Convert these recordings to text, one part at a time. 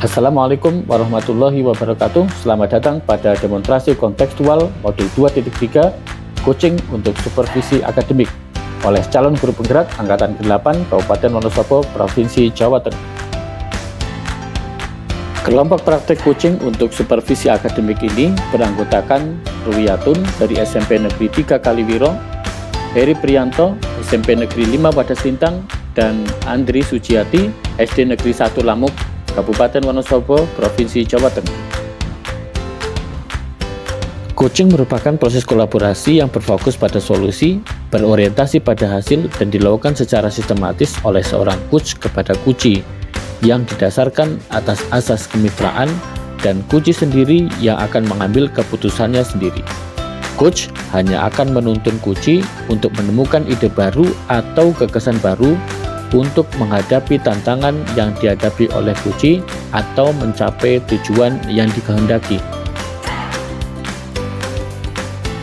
Assalamualaikum warahmatullahi wabarakatuh. Selamat datang pada demonstrasi kontekstual modul 2.3 coaching untuk supervisi akademik oleh calon guru penggerak Angkatan ke-8 Kabupaten Wonosobo, Provinsi Jawa Tengah. Kelompok praktek coaching untuk supervisi akademik ini beranggotakan Ruwiyatun dari SMP Negeri 3 Kaliwiro, Heri Priyanto, SMP Negeri 5 Wadas Lintang, dan Andri Sujiati, SD Negeri 1 Lamuk, Kabupaten Wonosobo, Provinsi Jawa Tengah. Coaching merupakan proses kolaborasi yang berfokus pada solusi, berorientasi pada hasil, dan dilakukan secara sistematis oleh seorang coach kepada coachee yang didasarkan atas asas kemitraan, dan coachee sendiri yang akan mengambil keputusannya sendiri. Coach hanya akan menuntun coachee untuk menemukan ide baru atau gagasan baru untuk menghadapi tantangan yang dihadapi oleh coachee atau mencapai tujuan yang dikehendaki.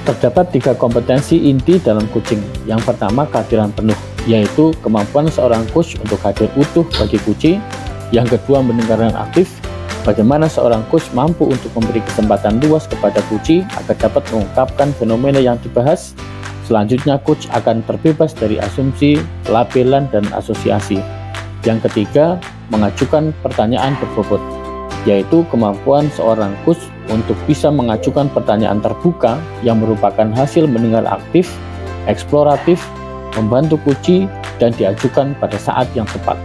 Terdapat 3 kompetensi inti dalam coaching. Yang pertama, kehadiran penuh, yaitu kemampuan seorang coach untuk hadir utuh bagi coachee. Yang kedua, mendengarkan aktif, bagaimana seorang coach mampu untuk memberi kesempatan luas kepada coachee agar dapat mengungkapkan fenomena yang dibahas. Selanjutnya, coach akan terbebas dari asumsi, labelan, dan asosiasi. Yang ketiga, mengajukan pertanyaan berbobot, yaitu kemampuan seorang coach untuk bisa mengajukan pertanyaan terbuka yang merupakan hasil mendengar aktif, eksploratif, membantu coachee, dan diajukan pada saat yang tepat.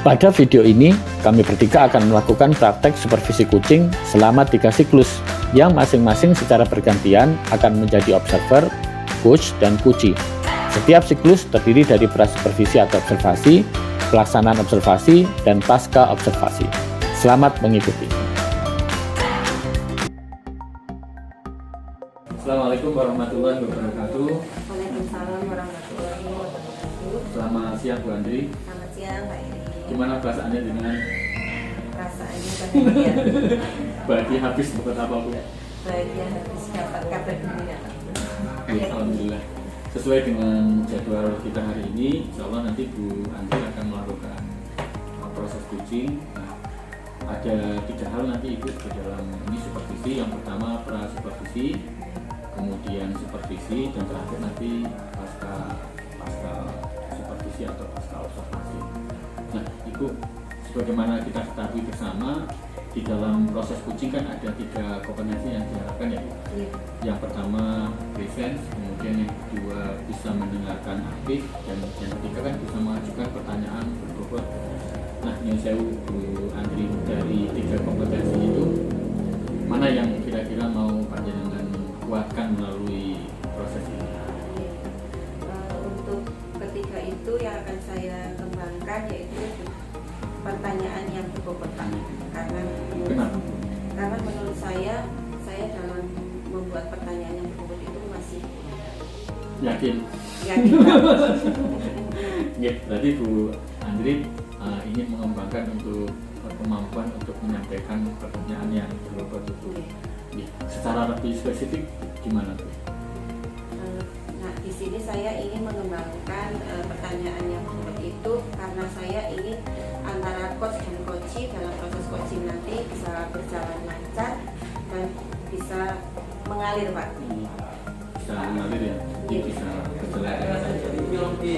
Pada video ini, kami bertiga akan melakukan praktek supervisi coaching selama 3 siklus, yang masing-masing secara bergantian akan menjadi observer, coach, dan coachee. Setiap siklus terdiri dari pra-supervisi atau observasi, pelaksanaan observasi, dan pasca observasi. Selamat mengikuti. Assalamualaikum warahmatullahi wabarakatuh. Waalaikumsalam warahmatullahi wabarakatuh. Selamat siang Bu Andri. Selamat siang Pak Eri. Gimana perasaannya dengan Perasaannya bahagia. bahagia habis dapat apa Bu? Bahagia habis dapat kabar gembira. Ya, alhamdulillah. Sesuai dengan jadwal kita hari ini, insya Allah nanti Bu Andri akan melakukan proses coaching. Nah, ada 3 hal nanti ikut ke dalam ini supervisi. Yang pertama pra-supervisi, kemudian supervisi, dan terakhir nanti pasca supervisi atau pasca observasi. Nah, Ibu, sebagaimana kita ketahui bersama, di dalam proses coaching kan ada 3 kompetensi yang diharapkan ya. Yang pertama presence, kemudian yang kedua bisa mendengarkan aktif, dan yang ketiga kan bisa mengajukan pertanyaan berbobot. Nah, ini saya Bu Andri, dari 3 kompetensi itu mana yang kira-kira mau panjenengan kuatkan melalui proses ini? Untuk ketiga itu yang akan saya kembangkan yaitu pertanyaan yang berbobot, Pak. Karena menurut saya dalam membuat pertanyaan yang berbobot itu masih Yakin? Ya, berarti Bu Andri ingin mengembangkan untuk kemampuan untuk menyampaikan pertanyaan yang berbobot itu. Ya, secara lebih spesifik gimana tuh? Nah, di sini saya ingin mengembangkan pertanyaan yang berbobot itu karena saya ingin antara coach dan coachee dalam proses coaching nanti bisa berjalan lancar dan bisa mengalir, Pak. Bisa mengalir ya? Bisa berjalan lancar.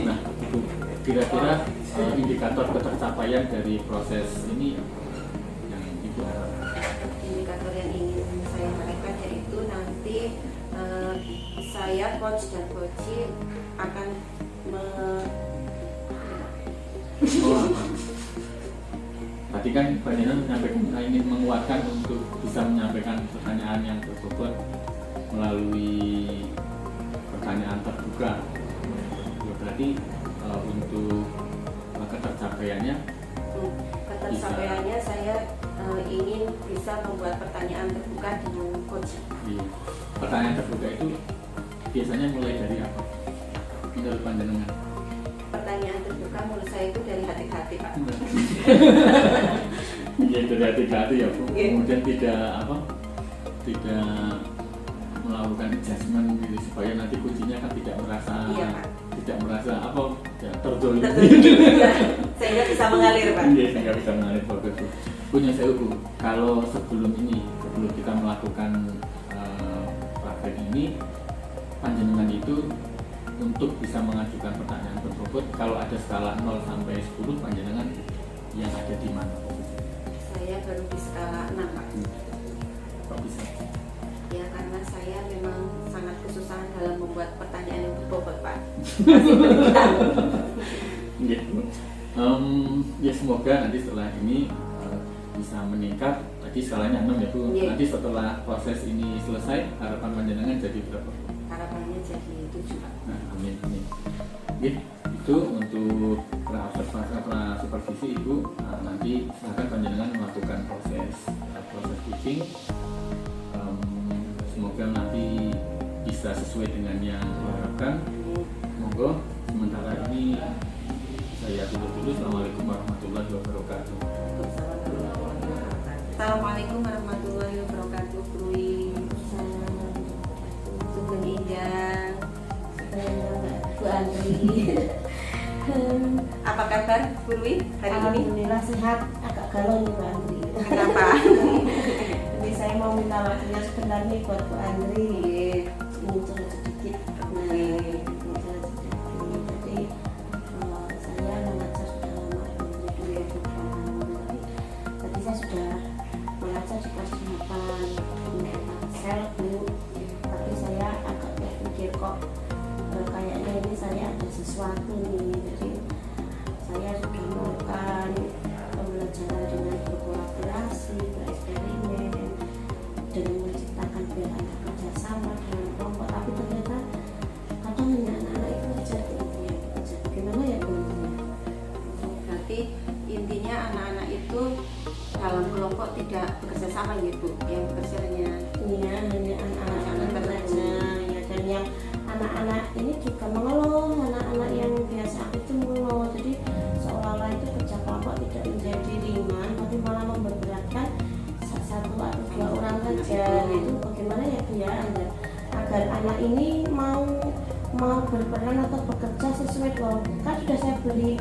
Nah, Ibu, kira-kira indikator ketercapaian dari proses ini yang Ibu harapkan? Indikator yang ingin saya harapkan yaitu nanti saya coach dan coachee akan Tadi kan panjenengan menyampaikan ingin menguatkan untuk bisa menyampaikan pertanyaan yang berbobot melalui pertanyaan terbuka. Ya, berarti untuk ketercapaiannya saya ingin bisa membuat pertanyaan terbuka dengan coach. Pertanyaan terbuka itu biasanya mulai dari apa menurut panjenengan? Pertanyaan terbuka menurut saya itu dari hati-hati, Pak. Iya, dari hati-hati ya Bu. Kemudian tidak melakukan adjustment gitu, supaya nanti kuncinya kan tidak merasa tidak merasa apa ya, terjolimi. Ya, sehingga bisa mengalir Pak. Iya, sehingga bisa mengalir bagus. Punya saya Bu, kalau sebelum kita melakukan praktek ini, panjenengan itu untuk bisa mengajukan pertanyaan ke robot, kalau ada skala 0 sampai 10, panjenengan yang ada di mana? Saya baru di skala 6 Pak. Kok bisa? Ya karena saya memang sangat kesusahan dalam membuat pertanyaan yang berbobot Pak. Masih berhutang. Iya, Bu. Ya semoga nanti setelah ini bisa meningkat. Tadi skalanya 6 ya Bu. Iya. Nanti setelah proses ini selesai, harapan panjenengan jadi berapa? Harapannya jadi 7 Pak. Nah, amin, amin. Oke, itu untuk supervisi Ibu. Nah, nanti silakan panjenengan melakukan proses teaching. Semoga nanti bisa sesuai dengan yang diharapkan. Monggo. Sementara ini saya tutup dulu. Assalamualaikum warahmatullahi wabarakatuh. Assalamualaikum warahmatullahi wabarakatuh. Sugeng Indah, Bu Andri. Apa kabar Bu Rui hari ini? Alhamdulillah sehat, agak galau nih Bu Andri. Kenapa? Jadi saya mau minta waktunya sebentar nih buat Bu Andri. Ini curhat sedikit. Jadi saya mengajar sudah lama dari 2020. Tadi saya sudah mengajar di kelas 8 untuk Excel Bu. Tapi saya agak berpikir kok kayaknya ini saya ada sesuatu nih. Jadi saya sudah melakukan pembelajaran dengan berkolaborasi, bereksperimen, dengan menciptakan biar anak kerjasama dengan kelompok. Tapi ternyata kadang hanya anak-anak itu aja yang bekerja. Gimana ya Bu? Berarti intinya anak-anak itu dalam kelompok tidak bekerja sama ya Bu, yang bekerja hanya Iya, hanya anak-anak saja ya, dan yang anak-anak ini juga mengeluh, anak-anak yang biasa itu mengeluh. Jadi seolah-olah itu kerja kelompok tidak menjadi ringan, tapi malah memberatkan satu atau dua orang saja. Itu bagaimana ya Bu ya, agar anak ini mau berperan atau bekerja sesuai kelompok. Kan sudah saya beri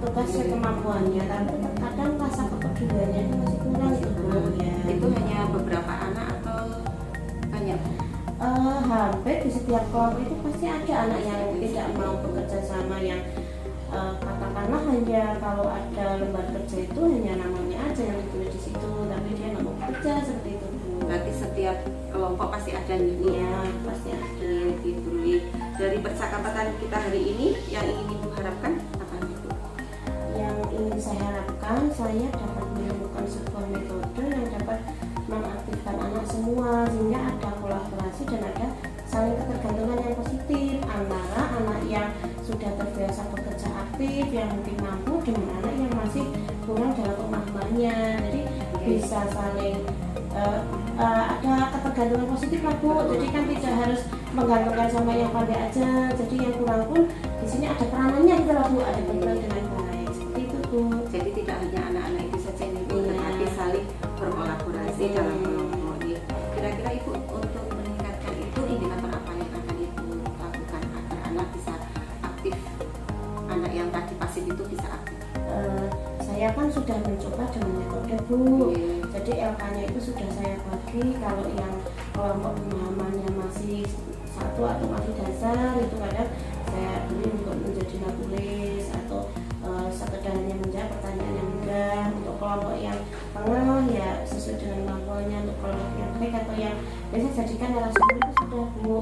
tugasnya kemampuannya, tapi terkadang rasa kepeduliannya itu masih kurang gitu Bu ya. itu hanya beberapa anak atau banyak? Hampir di setiap kelompok itu pasti ada anak yang tidak mau bekerja sama, yang katakanlah hanya kalau ada lembar kerja itu hanya namanya aja yang ditulis di situ, tapi dia nggak mau bekerja seperti itu Bu. Berarti setiap kelompok pasti ada nih Bu. Iya, pasti ada. Gitu. Dari percakapan kita hari ini yang ingin Ibu harapkan apa nih Bu? Yang ingin saya harapkan, saya dapat menemukan sebuah metode yang dapat mengaktifkan anak semua, sehingga ada kolaborasi dan ada saling ketergantungan yang positif antara anak yang sudah terbiasa bekerja aktif, yang mungkin mampu, dengan anak yang masih kurang dalam pemahamannya. Jadi bisa saling ada ketergantungan positif lah Bu. Jadi kan tidak harus menggantungkan sama yang pandai aja. Jadi yang kurang pun di sini ada peranannya gitu lah Bu, ada berperan dengan baik. Seperti itu Bu. Jadi tidak hanya anak-anak itu saja nih Bu, Iya. tetapi saling berkolaborasi Iya. dalam kelompok. Kira-kira Ibu untuk meningkatkan itu indikator apa yang akan Ibu lakukan agar anak bisa aktif, anak yang tadi pasif itu bisa aktif? Saya kan sudah mencoba dengan metode Bu. Jadi LK-nya itu sudah saya bagi. Kalau yang kelompok pemahamannya masih satu atau masih dasar, itu kadang saya beri untuk menjadi tulis atau sekedar hanya menjawab pertanyaan yang mudah. Untuk kelompok yang tengah ya sesuai dengan kemampuannya. Untuk kelompok yang baik atau yang biasa jadikan narasi itu sudah Bu.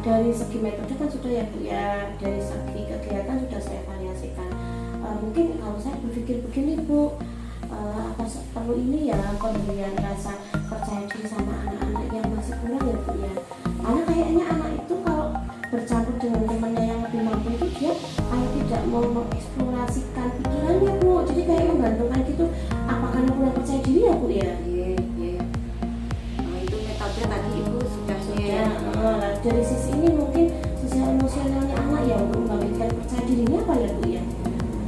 Dari segi metode kan sudah ya Bu ya, dari segi kegiatan sudah saya variasikan. Mungkin kalau saya berpikir begini Bu, apa perlu ini ya pemberian rasa percaya diri sama anak-anak yang masih kurang ya Bu ya. Karena kayaknya anak itu kalau bercampur dengan temannya yang lebih mampu itu dia kayak tidak mau mengeksplorasikan pikirannya Bu. Jadi kayak menggantungkan gitu, apakah dia kurang percaya diri ya Bu ya. Itu metode tadi Ibu sudah Ya, dari sisi ini mungkin sosial emosionalnya anak ya untuk membangkitkan percaya dirinya apa ya Bu ya.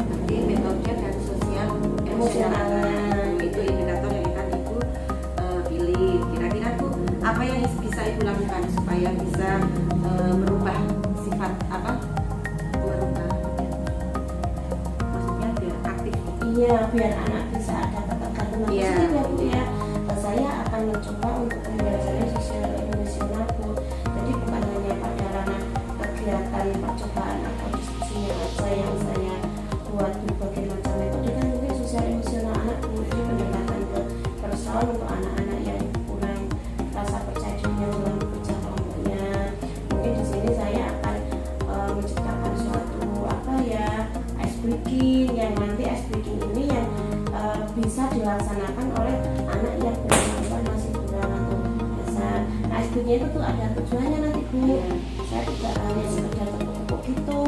Nanti metode dan sosial emosional itu indikator yang akan Ibu pilih. Kira-kira Bu, apa yang bisa Ibu lakukan supaya bisa merubah sifat Iya, biar anak bisa ada ketergantungan Iya. positif ya Bu ya. Saya akan mencoba untuk pembelajaran sosial emosional Bu. Jadi bukan hanya pada ranah kegiatan percobaan atau diskusinya aja yang saya buat berbagai macam metode, kan mungkin sosial emosional anak Bu. Jadi pendekatan ke persoalan untuk anak-anak yang kurang rasa percaya dirinya dalam bekerja kelompoknya. Mungkin di sini saya akan menciptakan suatu ice breaking, yang nanti ice breaking ini yang bisa dilaksanakan oleh anak yang berkemampuan masih kurang atau dasar. Nah, ice breaking itu tuh ada tujuannya nanti Bu. Saya tidak hanya sekedar tepuk-tepuk gitu.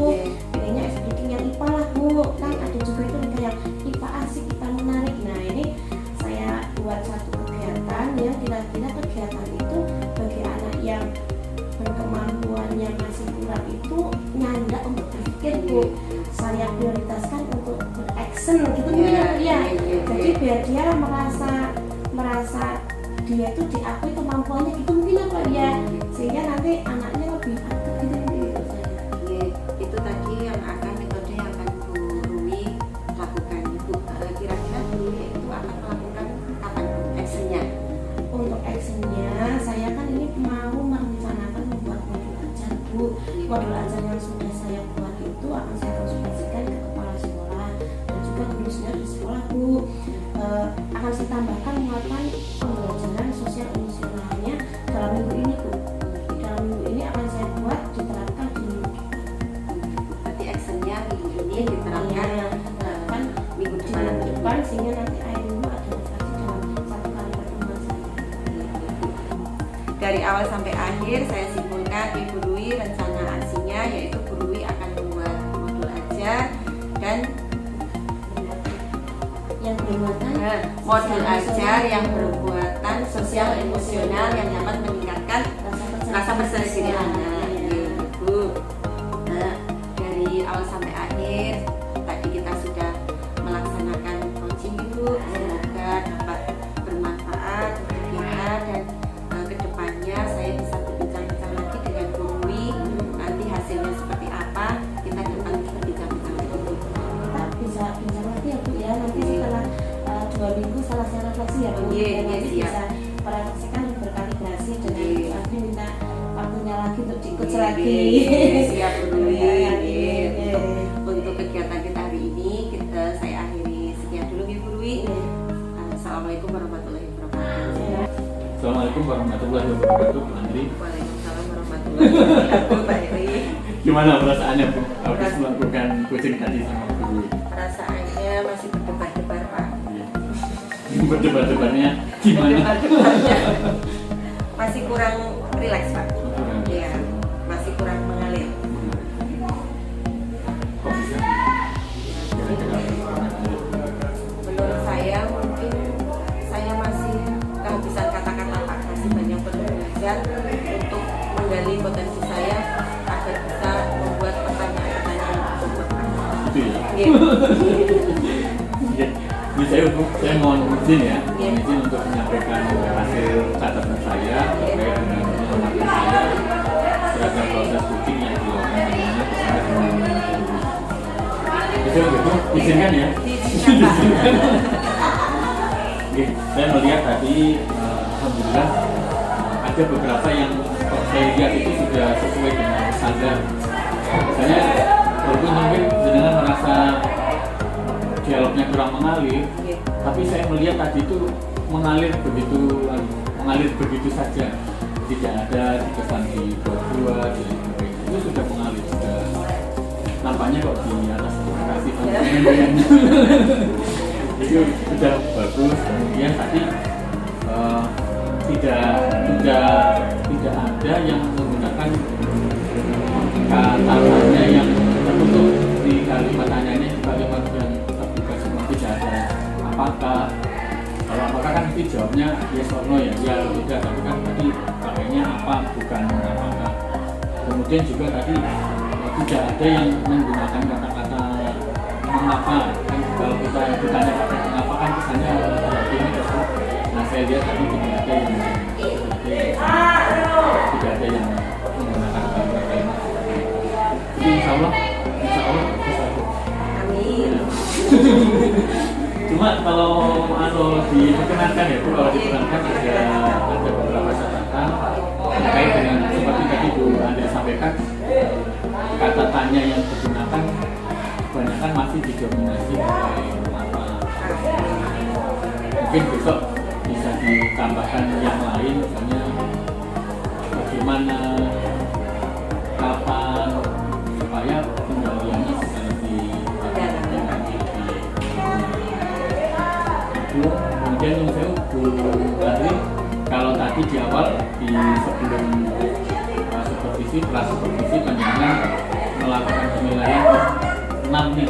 Pilihnya ice breaking yang IPA lah Bu. Kan ada juga itu kayak IPA asik, IPA menarik. Nah ini saya buat satu kegiatan yang kira-kira kegiatan itu bagi anak yang berkemampuannya masih kurang itu nyandak untuk berpikir Bu. Saya prioritaskan untuk beraction gitu ya. Jadi biar dia merasa dia itu diakui kemampuannya gitu mungkin apa ya, sehingga nanti anaknya lebih aktif gitu saya. Itu tadi yang akan metode yang akan Bu Rumi lakukan. Ibu kira-kira Bu Rumi itu akan melakukan kapan Bu actionnya? Untuk actionnya saya kan ini mau merencanakan membuat modul ajar Bu. Modul ajar yang sudah saya buat itu akan saya konsultasikan ke kepala sekolah dan juga tulisnya di sekolah Bu. Akan saya tambahkan muatan pembelajaran sosial emosionalnya dalam minggu ini Bu. Dalam minggu ini akan saya buat diterapkan di minggu depan. Berarti actionnya minggu ini diterapkan Kan minggu di depan. minggu depan, sehingga nanti akhir minggu ada refleksi dalam satu kali pertemuan saya. Dari awal sampai akhir saya simpulkan Ibu Dwi rencana aksinya yaitu Bu Dwi akan membuat modul ajar dan Yang bermuatan modul ajar yang bermuatan sosial emosional yang dapat meningkatkan rasa percaya diri anak. Ibu. Nah, dari awal sampai akhir tadi kita sudah melaksanakan coaching Ibu. Semoga dapat bermanfaat untuk kita dan kedepannya saya bisa berbincang-bincang lagi dengan Bu Dwi. Nanti hasilnya seperti apa kita dapat berbincang-bincang lagi. Kita bisa bincang lagi ya Bu ya, nanti setelah 2 minggu setelah saya refleksi ya Bu. Iya, Nanti siap. bisa merefleksikan berkalibrasi dengan Iya. nanti minta waktunya lagi untuk diikut Iya, lagi. siap Bu Dwi. Iya. Untuk kegiatan kita hari ini saya akhiri sekian dulu Ibu Dwi. Assalamualaikum warahmatullahi wabarakatuh. Assalamualaikum warahmatullahi wabarakatuh Bu Andri. Waalaikumsalam warahmatullahi wabarakatuh Pak Heri. Gimana perasaannya Bu habis melakukan coaching tadi sama Bu Dwi? Perasaannya masih berdebar-debar Pak. Berdebat-debatnya gimana? Berdebar-debarnya masih kurang rileks Pak. Kurang. Iya, masih kurang mengalir. Kok bisa? Kira-kira gimana? Menurut saya mungkin saya masih kehabisan kata-kata Pak, masih banyak perlu belajar untuk menggali potensi saya agar bisa membuat pertanyaan-pertanyaan tersebut Pak. Gitu ya? Iya. Ya, ini saya mohon izin ya, Iya. mohon izin untuk menyampaikan hasil catatan saya terkait dengan pengamatan saya terhadap proses coaching yang dilakukan sebelumnya bersama dengan Bu Dwi. Bisa begitu? Izinkan ya? Diizinkan Pak. Oke, saya melihat tadi alhamdulillah ada beberapa yang saya lihat itu sudah sesuai dengan standar. Misalnya walaupun mungkin jenengan merasa dialognya kurang mengalir, Iya. tapi saya melihat tadi itu mengalir begitu saja, tidak ada dikesan di buat dan sebagainya. Itu sudah mengalir, sudah nampaknya kok di atas kasih konsumen itu sudah bagus. Kemudian tadi tidak ada yang menggunakan kata-katanya yang tertutup di kalimat tanyanya, kalimat yang terbuka semua, tidak ada apakah. Kalau apakah kan nanti jawabnya yes or no ya, ya tidak, tapi kan tadi pakainya apa bukan apakah. Kemudian juga tadi tidak ada yang menggunakan kata-kata mengapa. Kan kalau kita ditanya pakai mengapa kan kesannya berarti ini terus. Nah saya lihat tadi tidak ada yang menggunakan kalimat-kalimat seperti itu. Jadi insya Allah bagus. Amin. Cuma kalau diperkenankan ya Bu, kalau diperkenankan ada beberapa catatan terkait dengan seperti tadi Bu Andri sampaikan, kata tanya yang digunakan kebanyakan masih didominasi oleh apa. Mungkin besok bisa ditambahkan yang lain, misalnya bagaimana, kapan, supaya penggaliannya bisa lebih kemudian yang saya Bu Andri, kalau tadi di awal di sebelum supervisi, prasupervisi panjangan melakukan penilaian 6 nih,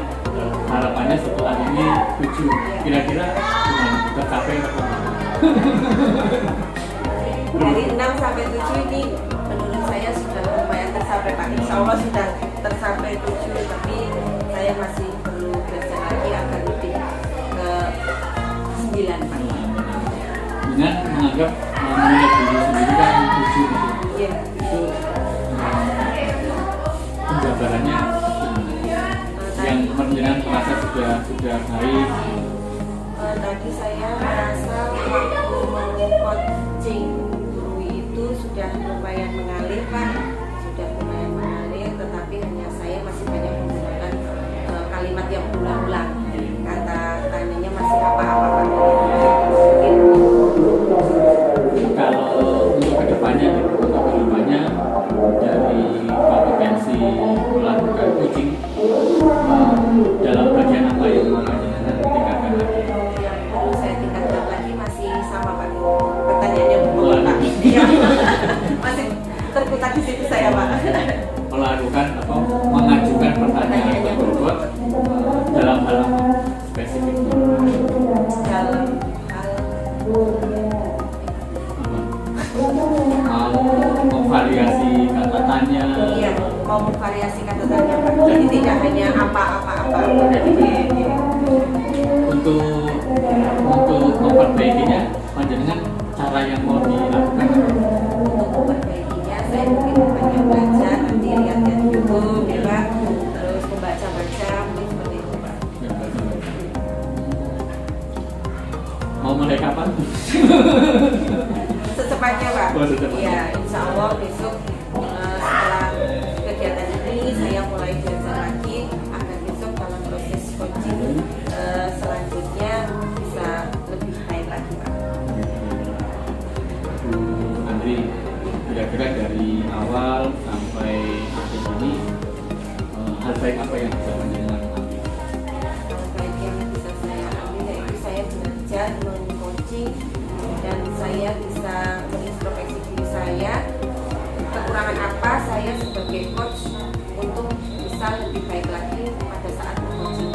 harapannya setelah ini 7, kira-kira tercapai atau Dari 6 sampai 7 ini menurut saya sudah lumayan tercapai Pak. Insya Allah sudah tercapai 7, tapi saya masih perlu belajar lagi agar lebih ke 9 Pak. dengan menganggap menilai diri sendiri kan 7 gitu. Iya. Itu penjabarannya yang menjenengan merasa sudah baik. Tadi saya merasa waktu coaching guru itu sudah lumayan mengalir Pak, sudah lumayan mengalir, tetapi hanya saya masih banyak menggunakan kalimat yang berulang-ulang, kata tanyanya masih apa-apa Pak. Kalau untuk kedepannya dari kompetensi melakukan coaching dalam bagian apa yang mau panjenengan tingkatkan lagi? Yang perlu saya tingkatkan lagi masih sama Pak. Pertanyaannya berulang Pak. Iya. Masih terputar di situ saya Pak. Melakukan atau mengajukan pertanyaan tersebut dalam hal apa? Spesifik. Dalam hal Mau memvariasi kata tanya. iya, mau memvariasi kata tanya Pak. Jadi tidak hanya apa-apa-apa. Untuk memperbaikinya, panjenengan cara yang mau dilakukan Untuk memperbaikinya saya mungkin banyak belajar, nanti lihat-lihat YouTube ya Pak. Terus membaca-baca mungkin seperti itu Pak. mau mulai kapan? Secepatnya Pak. Oh, secepatnya. Iya, insya Allah besok setelah kegiatan ini saya mulai belajar lagi agar besok dalam proses coaching selanjutnya bisa lebih baik lagi Pak. Bu Andri, kira-kira dari awal sampai akhir ini hal baik apa yang bisa panjenengan ambil? Hal baik yang bisa saya ambil yaitu saya belajar meng-coaching dan saya bisa mengintrospeksi diri saya, kekurangan apa saya sebagai coach untuk bisa lebih baik lagi pada saat coaching.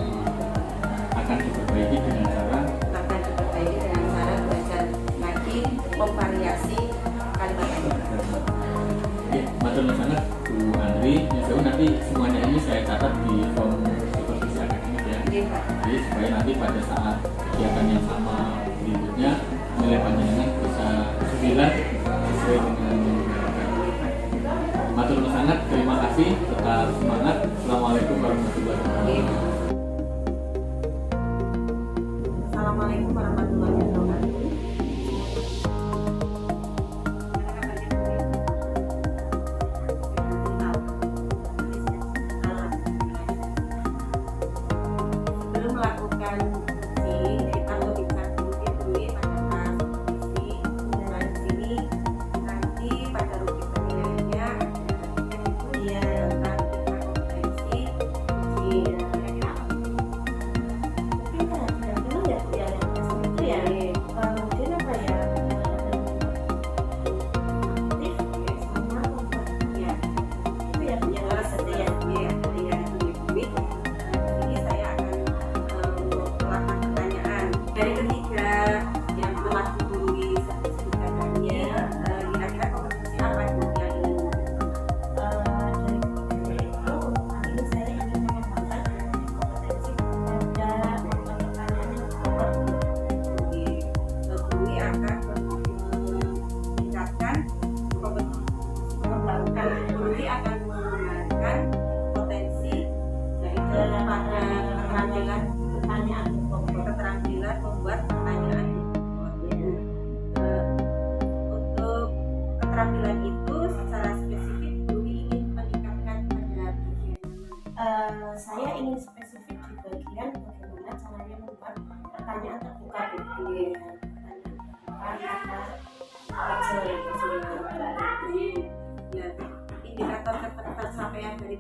Akan diperbaiki dengan cara Akan diperbaiki dengan cara belajar lagi, memvariasi kalimat-kalimat. ya, matur nuwun sangat Bu Andri. Ya, nanti semuanya ini saya catat di form supervisi akademik ya. Iya, Pak. Jadi supaya nanti pada saat kegiatan yang sama berikutnya nilai panjenengan bisa 9 sesuai dengan yang diharapkan. Matur nuwun sangat, terima kasih, tetap semangat. Assalamualaikum warahmatullahi wabarakatuh. Assalamualaikum warahmatullahi wabarakatuh. Sebelum melakukan uji, atau bisa dulu pada kelas uji, dan di sini nanti pada rutin penilaiannya dia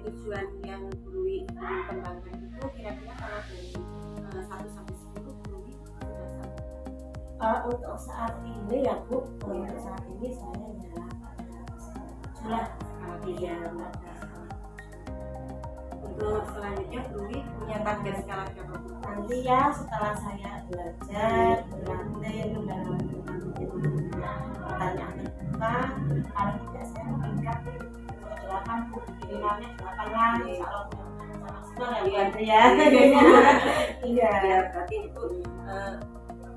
tujuan yang Guru ingin kembangkan itu kira-kira kalau dari 1 sampai 10 Guru sudah sampai. Untuk saat ini ya Bu, untuk saat ini saya sudah Iya. Untuk selanjutnya Guru punya target skala berapa Bu? nanti ya setelah saya belajar berlatih dalam pertanyaan terbuka, paling tidak saya meningkat 8 Bu, minimalnya 8 lah, insya Allah maksimal ya Bu Andri ya. Iya. Ya, berarti itu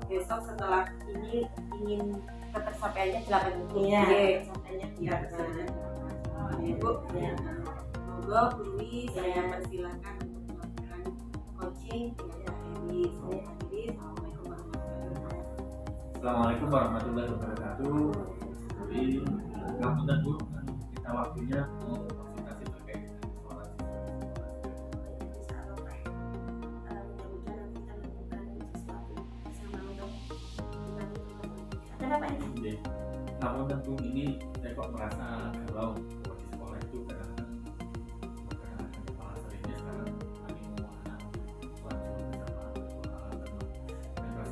besok setelah ini ingin ketersapaiannya 8 Bu. Iya, Oke. sampainya Ya, bisa. Bu. Ya. Monggo Guru saya persilakan untuk melakukan coaching dengan Pak Heri. Saya akhiri. Assalamualaikum warahmatullahi wabarakatuh. Assalamualaikum warahmatullahi wabarakatuh. Jadi ngapunten Bu, kita waktunya mau konsultasi terkait dengan soal Jadi, namun tentu ini saya kok merasa kalau di sekolah itu kadang-kadang kepala seringnya sekarang lagi mau anak langsung bersama dan kelas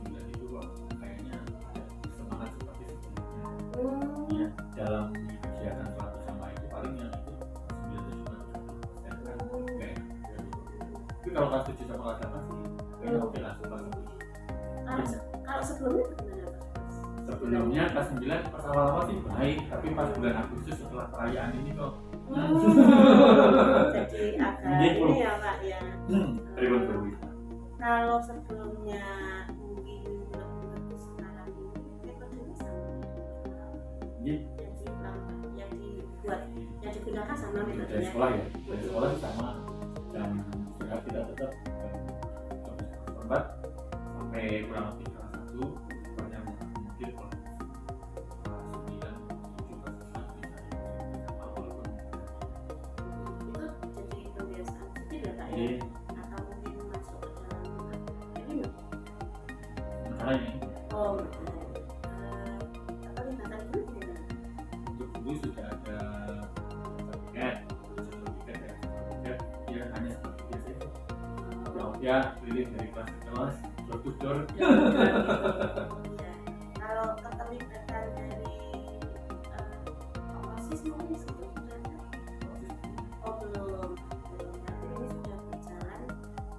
9 itu kok kayaknya semangat seperti sebelumnya. Ya, dalam kegiatan suatu sama itu paling yang itu 9 itu cuma 20% kan enggak enak. Tapi kalau kelas 7 sama kelas 8 sih kayaknya oke lah kelas 7. Kalau sebelumnya bagaimana Pak? Sebelumnya kelas 9 pas awal-awal sih baik, tapi pas bulan Agustus setelah perayaan ini kok Jadi agak Jadi, ini ya Pak ya. ribut berwis. Kalau sebelumnya mungkin lebih bagus sekarang ini metodenya sama. Jadi Yang dibuat, yang digunakan sama dari metodenya. sekolah ya, dari sekolah sih sama dan sudah kita tetap tempat sampai kurang lebih kelas 1 banyak mungkin kelas 9, 7, kelas 6 sama walaupun Itu jadi kebiasaan itu ya Pak ya. jadi Atau mungkin masuk ke dalam ini. sementara ini Oh, terlibat gimana? untuk guru sudah ada sertifikat ya hanya seperti biasa itu. Ya keliling dari kelas ke kelas door to door. Kalau keterlibatan dari OSIS mungkin itu sudah belum. Tapi ini sudah berjalan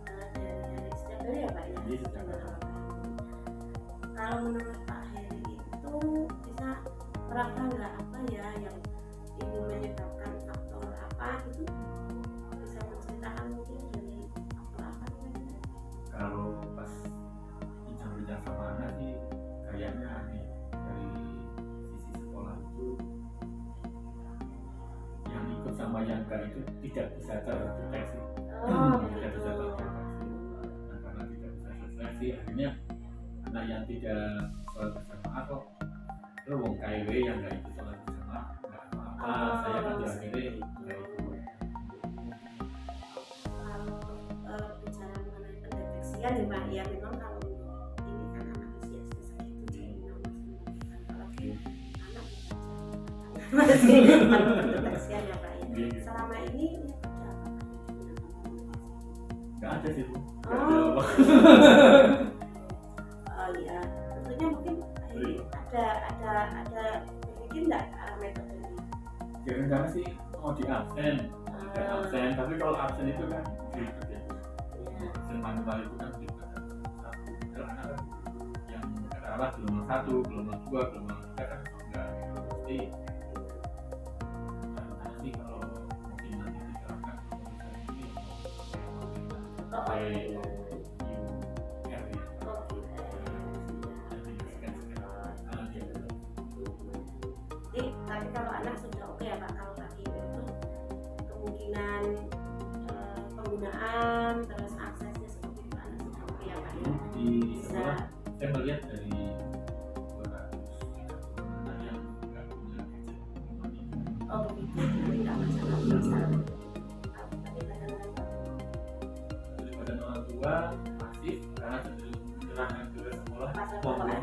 dari setiap hari ya Pak ya. Iya, setiap hari. Kalau menurut Pak Heri itu bisa berapa nggak apa ya yang ini menyebabkan faktor apa itu bisa menceritakan mungkin dari faktor apa namanya? Kalau pas bincang-bincang sama anak sih kayaknya nih dari sisi sekolah itu yang ikut sama yang enggak itu tidak bisa terdeteksi. Tidak bisa terdeteksi. Nah, karena tidak bisa terdeteksi akhirnya anak yang tidak sholat berjamaah kok lo wong KW yang nggak ikut sholat berjamaah nggak apa-apa, saya kan diakhiri nggak ikut. Kalau bicara mengenai pendeteksian ya Pak ya memang kalau ini kan anak usia segitu jadi memang masih membutuhkan apalagi anak masih perlu pendeteksian ya Pak ya. Iya. Selama ini metode apa Pak? Nggak ada sih Bu. Nggak Oh. ada apa. Oh iya, tentunya mungkin ini ada mungkin nggak metode ini. Ya rencana sih mau di absen, dan absen. Tapi kalau absen itu kan ribet ya. Ya. Absen manual itu kan ribet. Satu, kalau anak kan yang katakanlah belum 1, belum 2, belum 3 kan enggak pasti. Rencana sih kalau mungkin nanti diterapkan ini pakai UR ya. Tapi kalau anak sudah oke ya Pak, kalau tadi itu kemungkinan penggunaan terus aksesnya seperti itu anak sudah oke ya Pak ya. Di Bisa. sekolah saya melihat dari 230 anak yang nggak punya gadget Oh begitu, jadi nggak masalah bisa. Tapi kadang-kadang daripada orang tua pasif karena cenderung menyerahkan ke sekolah pasal ngobrol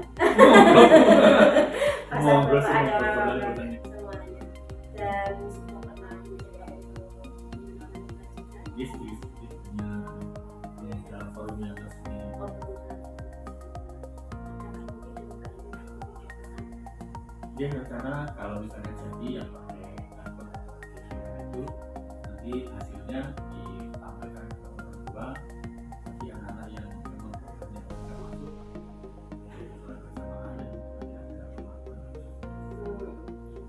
pasal ngobrol ada semua orang bertanya. semuanya dan sudah pernah mencoba untuk Jadi sedikit punya dalam forum yang resmi. Dia rencana kalau misalnya jadi yang pakai akun itu nanti hasilnya ditampilkan ke orang tua bagi anak-anak yang memang programnya tidak masuk jadi surat bersamaan dan kemudian ada pengakuan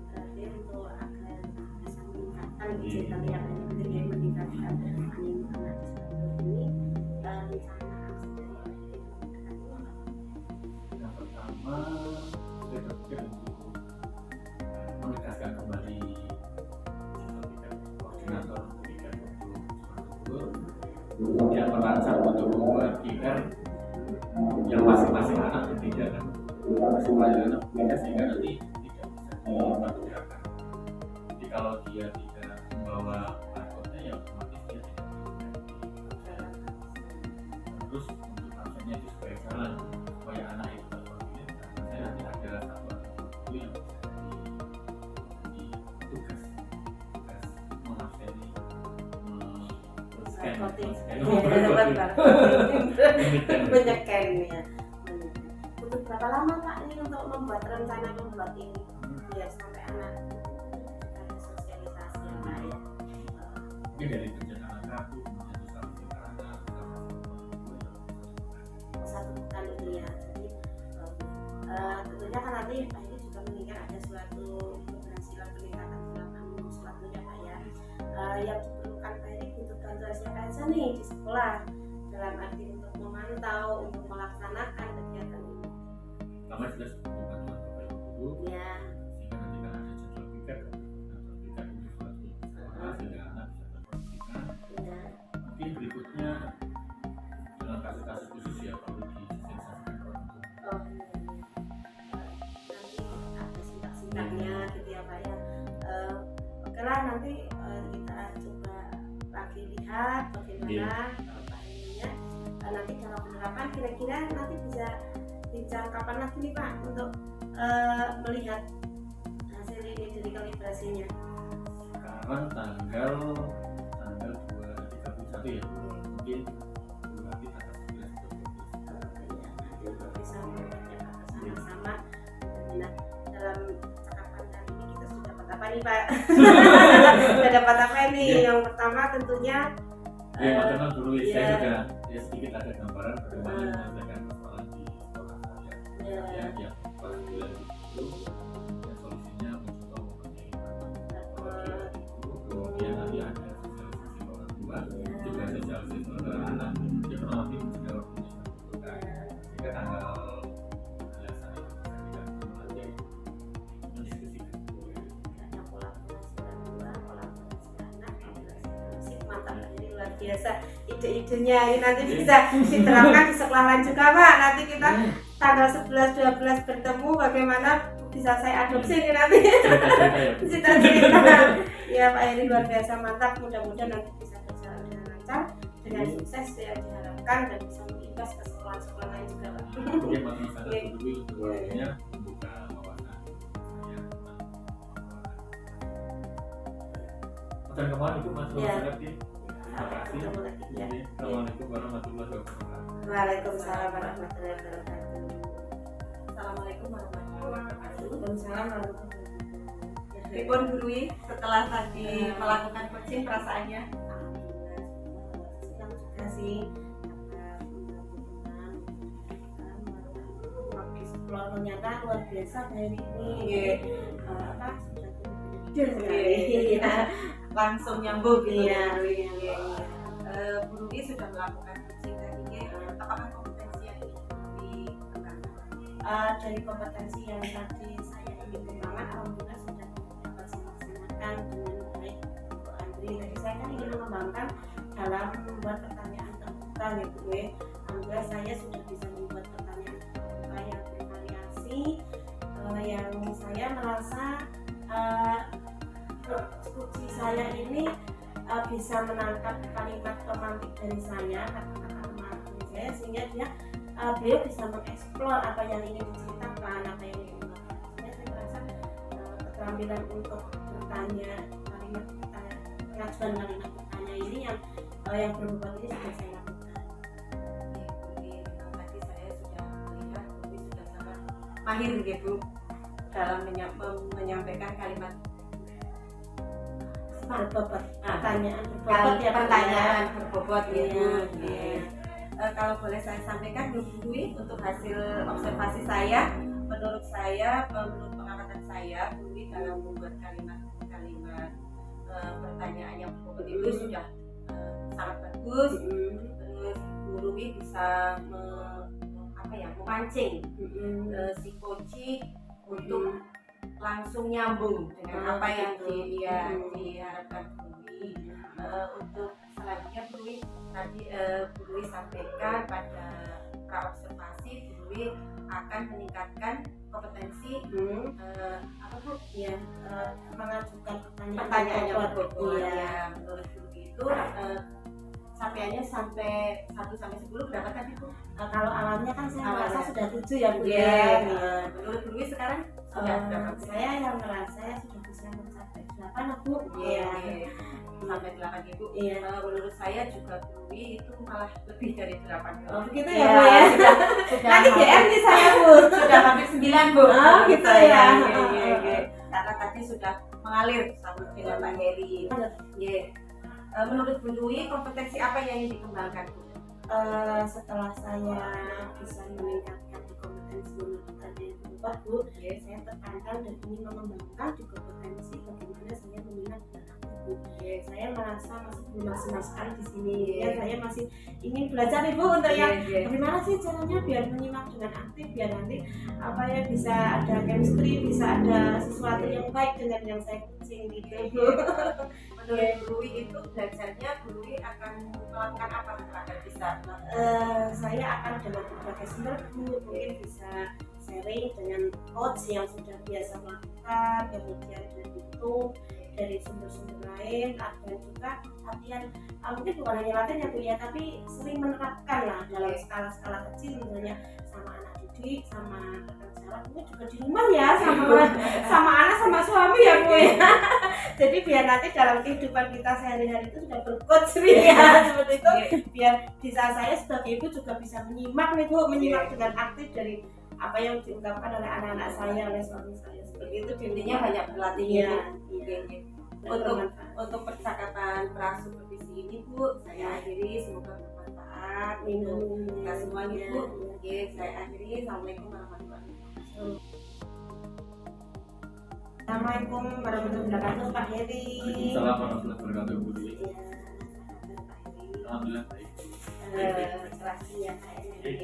Berarti untuk agar bisa meningkatkan digital yang meningkatkan animo anak seperti ini, rencana aksi dari yang pertama saya berpikir untuk menegaskan kembali koordinator pendidikan untuk sekolah yang merancang untuk membuat PR yang masing-masing anak berbeda kan, masing-masing anak berbeda sehingga nanti tidak bisa diperkirakan. Jadi kalau dia tidak membawa barcode-nya ya otomatis dia tidak bisa. Terus untuk absennya itu supaya jalan supaya anak itu terkoordinir, karena saya nanti ada satu itu yang bisa di tugas mengabseni menyekan ya. Butuh berapa lama Pak ini untuk membuat rencana membuat ini biar sampai anak ada sosialisasi yang baik? Mungkin dari perencanaan kartu kemudian sosialisasi anak satu bukan itu ya. Jadi tentunya kan nanti Pak ini juga mengingat ada suatu keberhasilan peningkatan dalam selanjutnya Pak ya. Yang diperlukan Pak ini butuh bantuan siapa aja nih di sekolah dalam arti untuk memantau, untuk melaksanakan kegiatan ini. pertama jelas butuh bantuan kepada guru Ya, sehingga nanti kan ada jadwal piket untuk suatu sekolah sehingga anak bisa terkoordinasikan. ya. Mungkin berikutnya dalam kasus-kasus khusus ya perlu disosialisasikan ke orang tua. Oh, iya. Nanti ada singkat-singkatnya gitu ya Pak ya. Oke lah nanti kita coba lagi lihat bagaimana Pak ininya. Nanti kalau penerapan kira-kira nanti bisa bincang kapan lagi nih Pak untuk melihat hasil ini dari kalibrasinya. Sekarang tanggal 31 ya, mungkin nanti tanggal 11 atau 12. Bisa bekerja bersama-sama. Nah, dalam cakapan kali ini kita sudah dapat apa nih Pak? Sudah dapat apa nih? Yang pertama tentunya Teman-teman guru iya. saya sudah ya sedikit ada gambaran bagaimana menyelesaikan persoalan di sekolah saya. Iya. Ya, pas bulan itu ya solusinya mencoba mempunyai kemudian nanti ada sosialisasi ke orang tua, juga sosialisasi ke anak. Ya kurang lebih juga waktunya dibutuhkan. Sehingga tanggal biasa itu bisa kita mulai mendiskusikan. ada kolaborasi berdua, kolaborasi anak, kolaborasi musik, mantap ini luar biasa ide-idenya ini nanti bisa diterapkan di sekolah lain juga Pak. Nanti kita tanggal 11-12 bertemu bagaimana bisa saya adopsi ini nanti cerita-cerita. Ya Pak ini luar biasa mantap, mudah-mudahan nanti bisa berjalan dengan lancar dengan sukses yang diharapkan dan bisa mengimbas ke sekolah-sekolah lain juga Pak. Mungkin masih sangat dulu untuk waktunya membuka wawasan saya tentang dan kemarin itu Mas Ya. Rosanti. Terima kasih. Ya. Assalamualaikum warahmatullahi wabarakatuh. Waalaikumsalam warahmatullahi wabarakatuh. Assalamualaikum warahmatullahi wabarakatuh. Waalaikumsalam warahmatullahi wabarakatuh. Ripun Gurui setelah tadi melakukan coaching perasaannya? Senang juga sih karena ternyata luar biasa dari ini apa sudah sekali Langsung nyambung gitu iya ya. Bu Rui sudah melakukan coaching tadi apakah kompetensi yang ingin dikembangkan? dari kompetensi yang tadi saya ingin kembangkan alhamdulillah sudah dapat saya laksanakan dengan baik Bu Andri. Tadi saya kan ingin mengembangkan dalam membuat pertanyaan terbuka gitu ya. Alhamdulillah saya sudah bisa membuat pertanyaan terbuka yang bervariasi yang saya merasa diskusi saya ini bisa menangkap kalimat romantik dari saya, kata-kata romantik dari saya sehingga dia beliau bisa mengeksplor apa yang ingin diceritakan, apa yang ingin dilakukan. Saya merasa keterampilan untuk bertanya, pengajuan kalimat bertanya ini yang yang berbobot ini sudah saya lakukan. Tadi saya sudah melihat Bumi sudah sangat mahir gitu dalam menyampaikan kalimat Berbobot, pertanyaan pertanyaan berbobot gitu. Iya. Kalau boleh saya sampaikan Bu Dwi, untuk hasil observasi saya, menurut pengamatan saya, Bu Dwi dalam membuat kalimat-kalimat pertanyaan yang berbobot itu sudah sangat bagus. Terus Bu Dwi bisa memancing si coach untuk langsung nyambung dengan apa yang diharapkan Bu Dwi. Untuk selanjutnya Bu Dwi tadi Bu Dwi sampaikan pada praobservasi Bu Dwi akan meningkatkan kompetensi mengajukan pertanyaan yang berbobot. berbobot. Iya. Ya, menurut Bu Dwi itu capaiannya sampai 1-10 berapa tadi Bu? Kalau awalnya kan saya Awalnya. merasa sudah 7 ya Bu Iya. ya. Menurut Bu Dwi sekarang sudah berapa? Saya yang merasa saya sudah bisa mencapai 8 Bu. Iya. Sampai 8 Ibu. Iya. Menurut saya juga Bu Dwi itu malah lebih dari 8. Oh begitu Iya, ya Bu ya. sudah Nanti hampir- DM nih saya Bu. sudah hampir 9 Bu. Oh, gitu ya. Iya. Karena tadi sudah mengalir sama dengan Pak Heri. Iya. Menurut Bu Dwi kompetensi apa yang ingin dikembangkan Bu? Setelah saya bisa meningkatkan di kompetensi tadi berbobot Bu, saya tertantang dan ingin mengembangkan di kompetensi bagaimana saya meminat dan aktif Bu. Saya merasa masih belum maksimal sekali di sini. Ya, saya masih ingin belajar nih Bu untuk yang bagaimana sih caranya biar menyimak dengan aktif, biar nanti bisa ada chemistry, bisa ada sesuatu yang baik dengan yang saya kucing gitu Bu. Menurut Bu Dwi itu belajarnya Bu Dwi akan melakukan apa setelah bisa? Saya akan dengan berbagai sumber Bu, mungkin bisa sharing dengan coach yang sudah biasa melakukan, kemudian dari YouTube, dari sumber-sumber lain, dan juga latihan, mungkin bukan hanya latihan ya Bu ya, tapi sering menerapkan lah dalam skala-skala kecil, misalnya sama anak didik, sama rekan sejawat, mungkin juga di rumah ya, sama anak, sama suami ya Bu ya. Jadi biar nanti dalam kehidupan kita sehari-hari itu sudah bercoach ya, seperti itu, biar bisa saya sebagai ibu juga bisa menyimak nih Bu, menyimak dengan aktif dari apa yang diungkapkan oleh anak-anak saya, oleh suami saya, seperti itu. Intinya banyak berlatih Iya. Untuk percakapan prasupervisi ini Bu, saya akhiri, semoga bermanfaat untuk kita semuanya Bu. Oke, saya akhiri. Assalamualaikum warahmatullahi wabarakatuh. Assalamualaikum warahmatullahi wabarakatuh Pak Heri. Waalaikumsalam warahmatullahi wabarakatuh Bu Dwi. Iya, Pak Heri. Alhamdulillah baik. Serasi ya Pak Heri.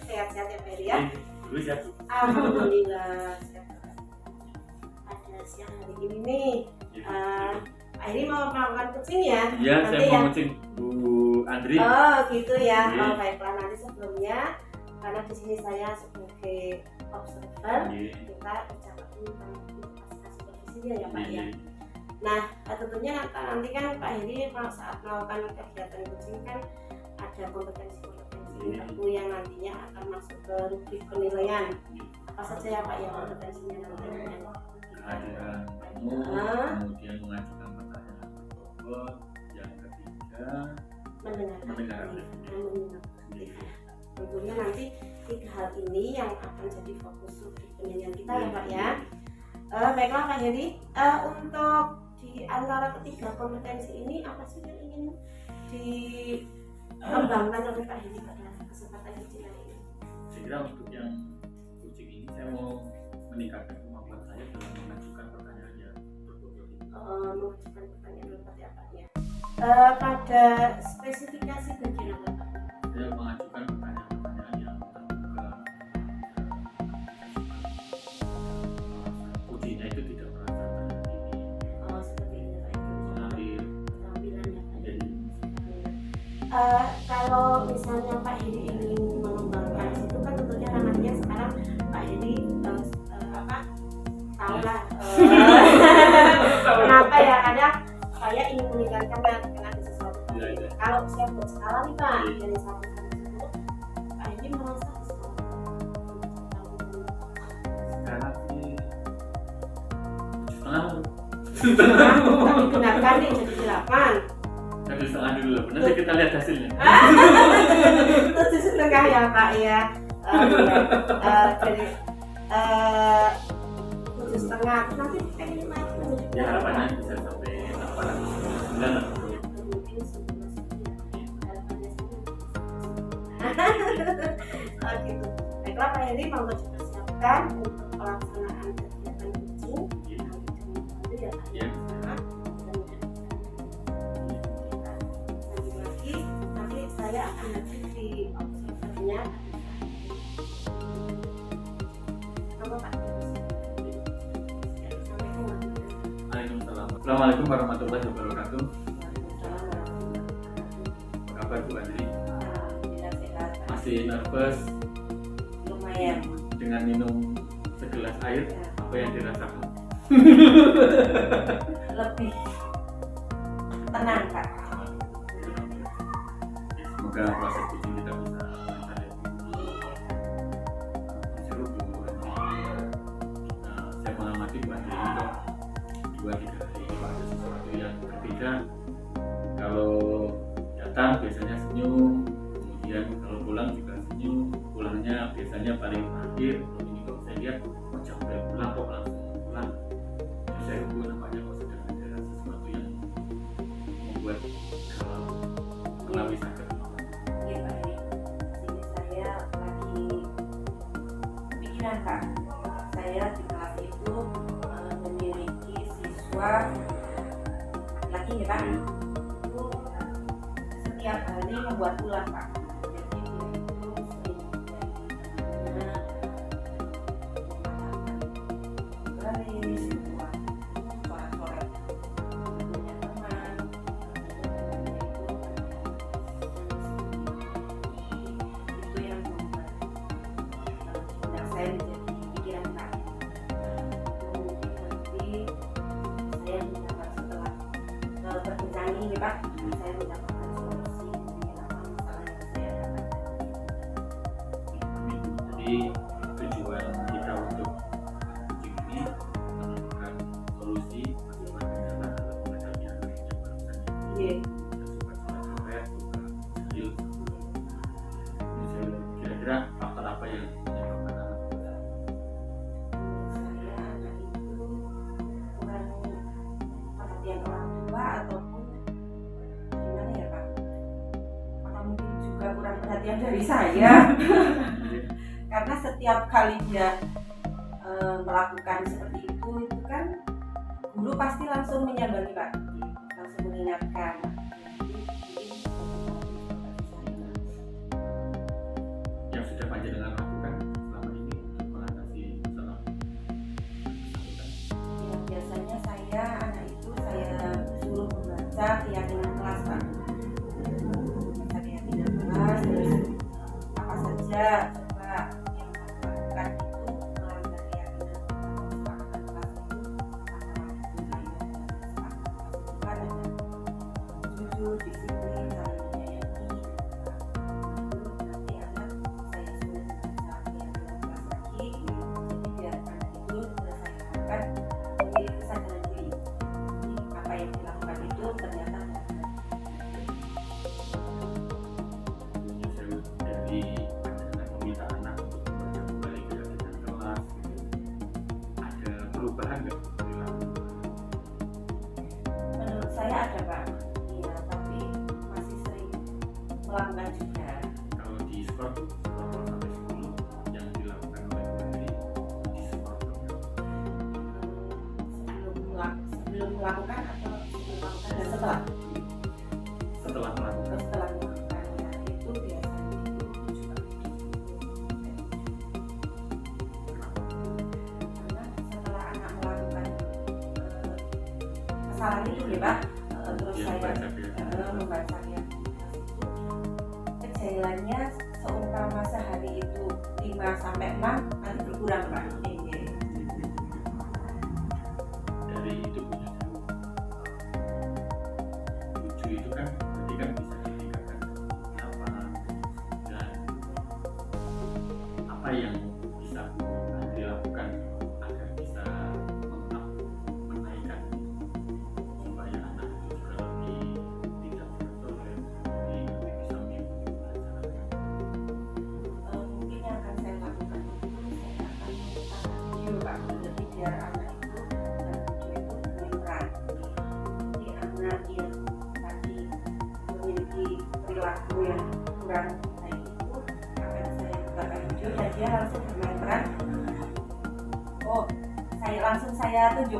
Sehat-sehat ya Pak Heri ya. Dulu siap Bu. Alhamdulillah. Pada siang hari ini nih, Pak Heri mau melakukan coaching ya? Iya, Nanti saya mau coaching Bu Andri. Oh gitu ya. Iya. Oh baiklah, nanti sebelumnya karena di sini saya sebagai observer, Iya. kita bicara tentang kapasitas supervisinya ya Pak Iya. ya. Nah, tentunya nanti kan Pak Heri saat melakukan kegiatan coaching kan ada kompetensi-kompetensi Iya. tertentu yang nantinya akan masuk ke rubrik penilaian. Apa saja ya Pak ya kompetensinya nantinya? Kehadiran tamu, kemudian mengajukan pertanyaan berbobot, yang ketiga mendengarkan. Tentunya nanti 3 hal ini yang akan jadi fokus rubrik penilaian kita ya Pak ya. Baiklah Pak Heri, untuk di antara ketiga kompetensi ini apa sih yang ingin dikembangkan oleh Pak Heri pada kesempatan kecil ini? Saya kira untuk yang coaching ini saya mau meningkatkan kemampuan saya dalam mengajukan pertanyaan yang berbobot ini. Mengajukan pertanyaan seperti apa ya? Pada spesifikasi bagian apa Pak? Saya mengajukan pertanyaan-pertanyaan yang terbuka. Ujinya itu tidak merasa terhadiri, Seperti ini Pak Heri. mengalir, Tampilannya Pak Heri. jadi Kalau misalnya Pak Heri ingin mengembangkan itu kan tentunya ranahnya sekarang Pak Heri tahu lah kenapa ya kadang saya ingin meningkatkan dengan sesuatu. Iya, iya. Kalau saya buat skala nih Pak Iya. dari 1 sampai 10, Pak Heri merasa sekarang sih 7,5. digenapkan nih jadi 8. 1,5 dulu, nanti kita lihat hasilnya. 7,5 ya Pak ya. Jadi 7,5 terus nanti pengen naik Ya harapannya bisa sampai 8,9 atau oh gitu. Baiklah Pak Heri, mau dipersiapkan untuk pelaksanaan kegiatan kucing. Nanti ya Pak ya. Lagi nanti saya akan nanti di observernya. Apa Pak? Assalamualaikum warahmatullahi wabarakatuh. Apa kabar Bu Andri? Masih nervous? Lumayan. Dengan minum segelas air, apa yang dirasakan? Lebih tenang Pak. Semoga proses kucing kita bisa lancar ya. Seru Bu Andri. Saya mengamati Bu Andri ini kok 2-3 hari ada sesuatu yang berbeda. Kalau datang biasanya senyum, kemudian kalau pulang juga senyum. Pulangnya biasanya paling akhir. Kalau ini kalau saya lihat kok sampai pulang kok langsung pulang. Jadi saya nampaknya kok sedang ada sesuatu yang membuat Melawi sakit. Iya Pak Heri. Ini saya lagi pikiran Pak. Saya di kelas itu memiliki siswa laki ya Pak. Itu setiap hari membuat ulah Pak. Jadi dia itu sering baris, buat coret-coret punya teman. Itu yang membuat saya menjadi pikiran Pak. Mungkin nanti saya mendapat setelah perbincangan ini Pak, saya mendapatkan solusi beberapa masalah yang saya dapatkan. Jadi tujuan kita untuk kucing ini menemukan solusi bagaimana cara menghadapi anak yang barusan Iya. suka coret-coret, suka kecil. Kira-kira faktor apa yang menyebabkan anak kita? Saya anak itu kurang perhatian orang tua ataupun gimana ya Pak? Apa mungkin juga kurang perhatian dari saya? Karena setiap kali dia melakukan seperti itu kan guru pasti langsung menyambangi Pak, langsung mengingatkan. Yang sudah panjenengan lakukan selama ini untuk mengatasi masalah bersangkutan? Ya, biasanya saya anak itu saya suruh membaca keyakinan kelas Pak. Membaca keyakinan kelas, terus apa saja coba yang melakukan itu melanggar keyakinan kesepakatan kelas itu apa ada jujur, disiplin, saling menyayangi. Lalu nanti anak saya suruh membaca keyakinan kelas lagi, jadi biar anak itu saya harapkan memiliki kesadaran diri. Jadi apa yang dilakukan itu ternyata Dari panjenengan meminta anak untuk membaca kembali keyakinan kelas, ada perubahan nggak perilaku? menurut saya ada Pak. Iya, tapi masih sering melakukan juga. Kalau di skor tuh skor 0 sampai 10 yang dilakukan oleh Bu Andri di skor berapa? Sebelum melakukan atau sebelum melakukan dan setelah Setelah melakukan setelah melakukannya itu biasanya itu juga karena setelah anak melakukan kesalahan itu ya Pak, terus dia saya membaca keyakinan kelas. membaca ya kejailannya seumpama sehari itu 5 sampai 6 nanti berkurang Pak. Dari itu punya jauh. Lucu itu kan berarti kan bisa ditingkatkan 8, 9. Apa yang bisa Bu Andri lakukan agar bisa menaikkan supaya anak itu juga lebih tidak langsung bermain peran. Oh, saya tunjuk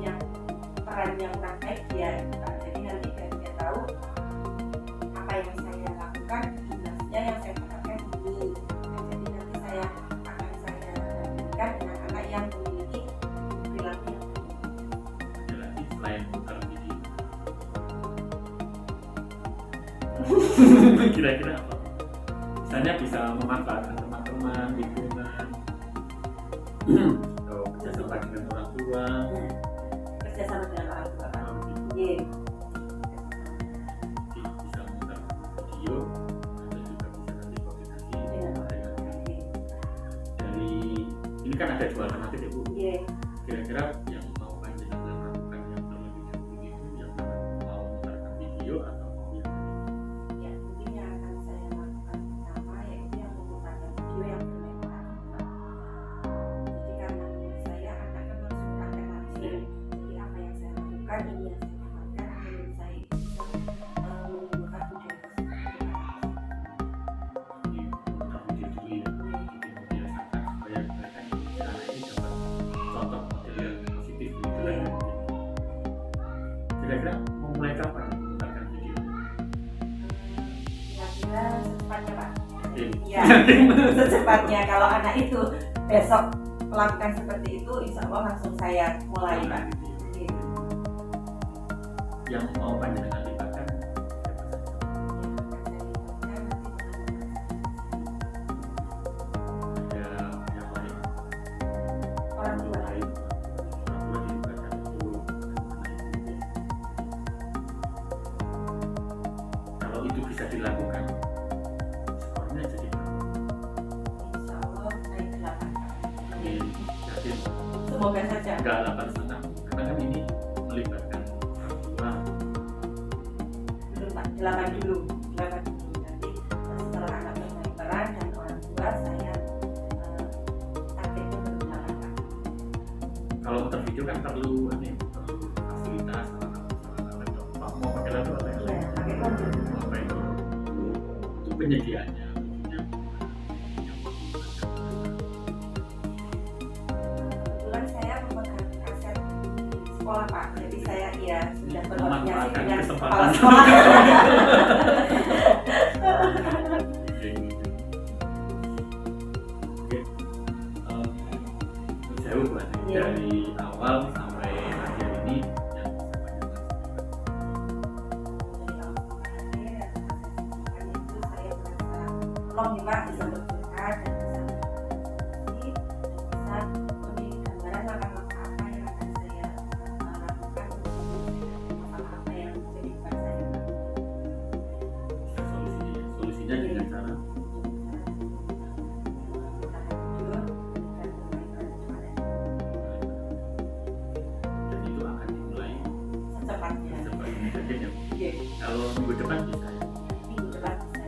yang peran yang kurang baik dia. Jadi nanti dia tahu apa yang saya lakukan, dinasnya yang saya katakan ini. Jadi nanti saya bandingkan dengan anak yang memiliki perilaku yang lagi selain putar video. Kira-kira apa? Misalnya bisa memanfaatkan teman-teman, lingkungan, atau kerjasama dengan orang tua. kerjasama dengan orang tua. Kalau gitu, Iya. bisa memutar video atau juga bisa nanti koordinasi Dengan dengan dari ini kan ada dua alternatif ya Bu. Iya. Kira-kira yang mau panjenengan lakukan yang terlebih dahulu itu yang mau memutarkan video atau mau yang Ya, mungkin yang akan saya lakukan pertama yaitu yang memutarkan video yang bermain peran. Jadi karena menurut saya anak kan harus mempraktek langsung. Jadi apa yang saya lakukan ini yang saya lakukan menurut saya bisa menimbulkan video tersebut. memutar video dulu ya, jadi membiasakan supaya mereka ini anak ini dapat contoh model yang positif gitu kan. Kira-kira mau mulai kapan memutarkan video? Kira-kira secepatnya Pak. Yakin? Ya, secepatnya kalau anak itu besok melakukan seperti itu, insya Allah langsung saya mulai Pak. Iya. Yang mau panjenengan libatkan ada yang lain, Orang tua. lain, orang tua dilibatkan untuk kalau itu bisa dilakukan skornya jadi berapa? Insya Allah naik 8. Amin. Yakin? Semoga saja. Enggak 8,5 karena kan ini melibatkan orang tua. Belum Pak, 8 dulu. 8 dulu. Nanti setelah anak bermain peran dan orang tua saya targetnya baru 8 Pak. Kalau muter video kan perlu perlu fasilitas sarana laptop. Mau pakai laptop atau yang Iya, lain? pakai komputer. Apa itu penyediaannya tentunya Kebetulan saya memegang aset di sekolah Pak. Jadi saya ya sudah berkoordinasi memanfaatkan dengan kesempatan. kepala sekolah. Oke. Jauh Bu Ani, Iya. dari awal sampai akhir ini yang Tolong nih Pak bisa berkurang dan bisa memiliki gambaran langkah-langkah apa yang akan saya lakukan untuk masalah apa yang menjadi beban saya. solusinya dengan cara dan itu akan dimulai Secepatnya. secepatnya saja ya. Iya. Kalau minggu depan bisa ya. Minggu depan bisa.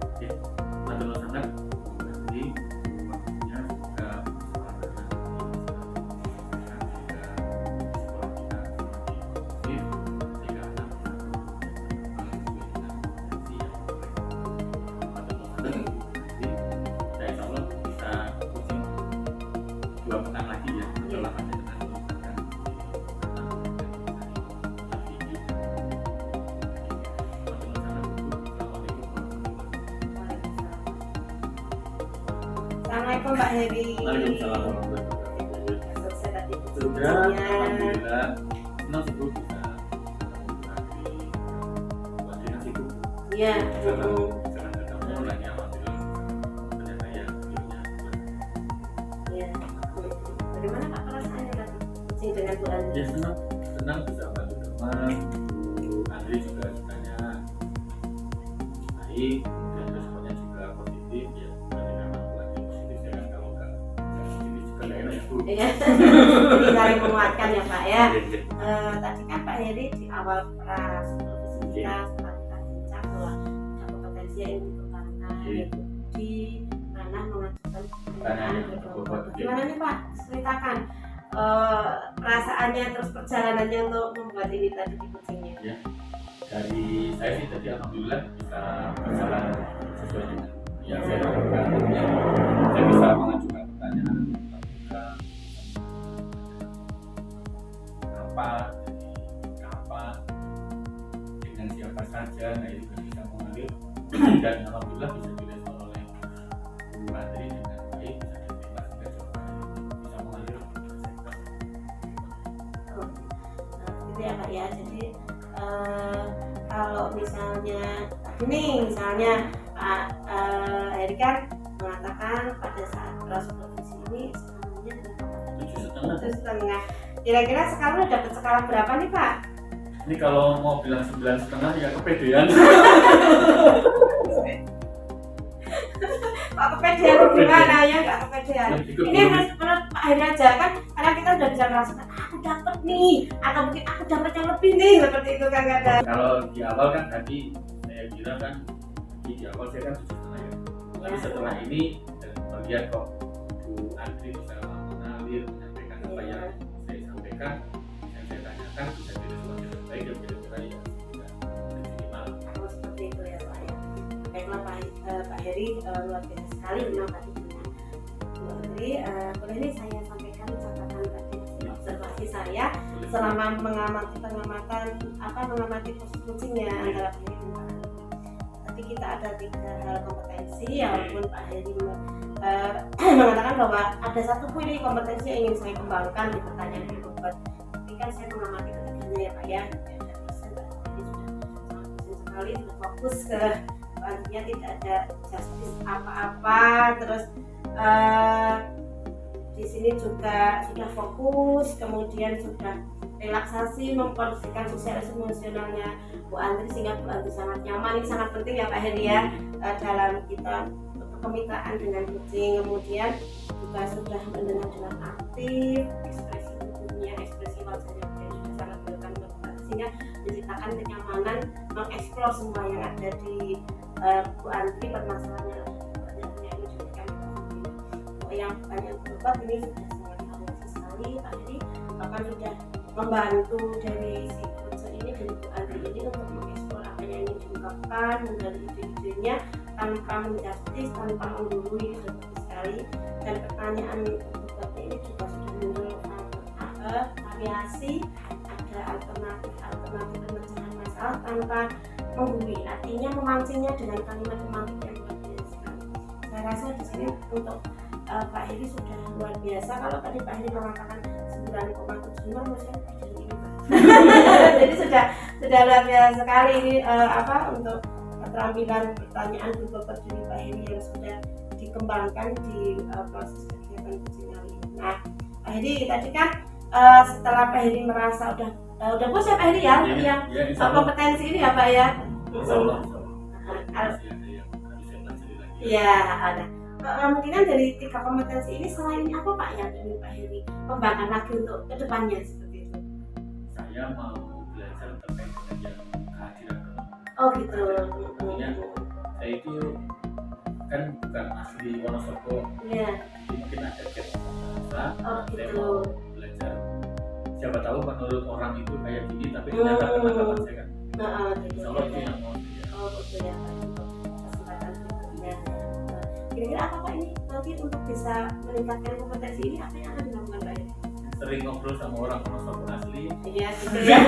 Oke, matur nuwun sangat. Nanti waktunya juga kesempatan sehingga anak bisa nanti saya insya Allah bisa coaching 2 pekan lagi ya setelah panjenengan melakukan Assalamualaikum Pak Heri. Waalaikumsalam warahmatullahi wabarakatuh. Selesai tadi Sudah, kucingnya. alhamdulillah. Senang sih Bu bisa di koordinasi Bu. Iya. Jangan ketemu lagi alhamdulillah. Ternyata ya videonya Iya. Bagaimana Pak perasaannya tadi kucing dengan Bu Andri? ya senang bisa bantu teman. Bu Andri juga sukanya baik dan responnya juga positif ya. Berarti memang Bu Andri positif ya kan, kalau nggak positif juga nggak enak ya Bu. Iya. Jadi saling menguatkan ya Pak ya. Iya, iya. Tadi kan Pak Heri di awal supervisi kita setelah kita bincang bahwa ada potensi yang dikembangkan Iya. yaitu di ranah mengajukan Ranah yang ke berbobot, Bogor. iya. Gimana nih Pak? Ceritakan perasaannya terus perjalanannya untuk membuat ini tadi di kucingnya. Dari saya sih tadi alhamdulillah bisa berjalan sesuai dengan yang saya lakukan. Saya bisa mengajukan pertanyaan apa, kapan, dengan siapa saja. Nah itu bisa mengalir dan alhamdulillah bisa direspon oleh Bu Andri dengan baik, bisa diterima juga jawabannya, bisa mengalir. Gitu ya Pak ya. Jadi kalau misalnya ini misalnya Pak Heri kan mengatakan pada saat proses produksi ini skalanya 7,5. Kira-kira sekarang udah dapat skala berapa nih Pak? Ini kalau mau bilang 9,5 ya kepedean. Pak kepedean gimana ya, nggak kepedean. Ini menurut Pak Heri aja kan, karena kita udah bisa merasakan aku dapat nih, atau mungkin aku dapat yang lebih nih, seperti itu kan kadang. Kalau di awal kan tadi saya bilang kan di awal saya kan 7,5 ya. Tapi setelah ini melihat kok Bu Andri bisa mengalir menyampaikan apa yang saya sampaikan, yang saya tanyakan bisa direspon dengan baik dan kira-kira ya sudah minimal. Oh, seperti itu ya Pak ya. Baiklah Pak Heri, luar biasa sekali memang tadi Bu Andri. Boleh nih saya sampaikan catatan tadi observasi saya selama mengamati proses coachingnya antara Pak Heri dan Pak Andri. Tadi kita ada 3 hal kompetensi, walaupun Pak Heri mengatakan bahwa ada satu poin kompetensi yang ingin saya kembangkan di pertanyaan berikut. Tapi kan saya mengamati ketiganya ya Pak ya. Sekali sudah fokus ke artinya tidak ada justice apa-apa, terus di sini juga sudah fokus, kemudian sudah relaksasi, mempromosikan sosial emosionalnya Bu Andri sehingga Bu Andri sangat nyaman. Ini sangat penting ya Pak Heri ya dalam kita kemitraan dengan kucing. Kemudian juga sudah mendengar dengan aktif, ekspresi tubuhnya, ekspresi wajahnya sudah sangat berkembang sehingga menciptakan kenyamanan mengeksplor semua yang ada di Bu Andri. Permasalahannya banyak yang dijadikan yang banyak berobat ini sudah sangat harmonis sekali Pak Heri, bahkan sudah membantu dari si coach ini, dari Bu Andri ini untuk mengeksplor apa yang ingin diungkapkan, menggali ide-idenya tanpa menjustis, tanpa menggurui, sudah bagus sekali. Dan pertanyaan berikutnya ini juga sudah menunjukkan variasi, ada alternatif pemecahan masalah tanpa menggurui, artinya memancingnya dengan kalimat pemantik yang luar biasa. Saya rasa di sini untuk Pak Heri sudah luar biasa. Kalau tadi Pak Heri mengatakan 9,75 menurut saya jadi ini Pak. Jadi sudah luar biasa sekali ini untuk keterampilan pertanyaan berbobot dari Pak Heri yang sudah dikembangkan di proses kegiatan coaching kali ini. Nah Pak Heri tadi kan setelah Pak Heri merasa udah puas ya Pak Heri ya, yang kompetensi ini ya Pak ya. Insyaallah. Iya, ada. Kemungkinan dari 3 kompetensi ini selain apa Pak yang ingin Pak Heri kembangkan lagi untuk kedepannya seperti itu? Saya mau belajar terkait dengan kehadiran. Oh gitu. Artinya saya itu kan bukan asli Wonosobo. Iya. Mungkin ada gap bahasa. Oh Saya gitu. mau belajar. Siapa tahu menurut orang itu kayak gini, tapi ternyata teman-teman saya kan. Gitu. Insyaallah itu yang mau saya. Oh betul ya Pak. Kesempatan berikutnya. Kira-kira apa Pak ini nanti untuk bisa meningkatkan kompetensi ini apa yang akan dilakukan Pak Heri? Sering ngobrol sama orang Wonosobo asli. Iya gitu ya.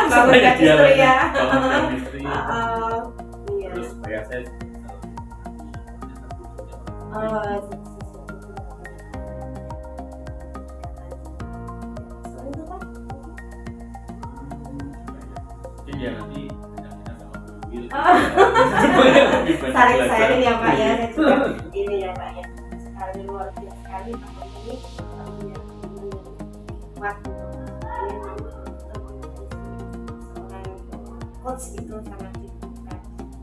Bangun chemistry ya. Bangun chemistry. Iya. Terus supaya saya Selain itu Pak? mungkin ya nanti kita sama Bu Wil. Saling sharing ya Pak ya. Saya juga ini ya Pak ya. Sekali luar biasa sekali Pak ini punya kuat seorang coach itu sangat dibutuhkan.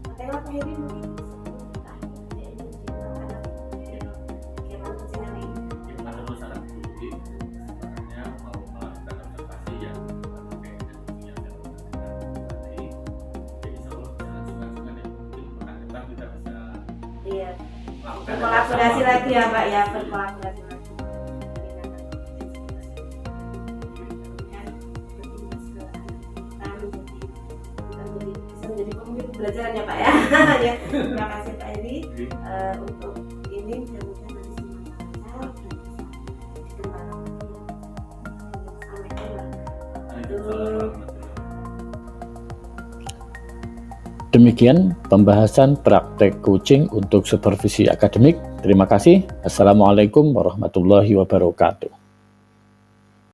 Makanya Pak Heri mungkin berkolaborasi lagi ya Pak ya, berkolaborasi lagi. Bisa menjadi pemimpin pembelajaran ya Pak ya. Ya, terima kasih Pak Heri. Untuk ini mudah-mudahan nanti semua lancar dan bisa dikembangkan lagi. Sampai jumpa. Demikian pembahasan praktek coaching untuk supervisi akademik. Terima kasih. Assalamualaikum warahmatullahi wabarakatuh.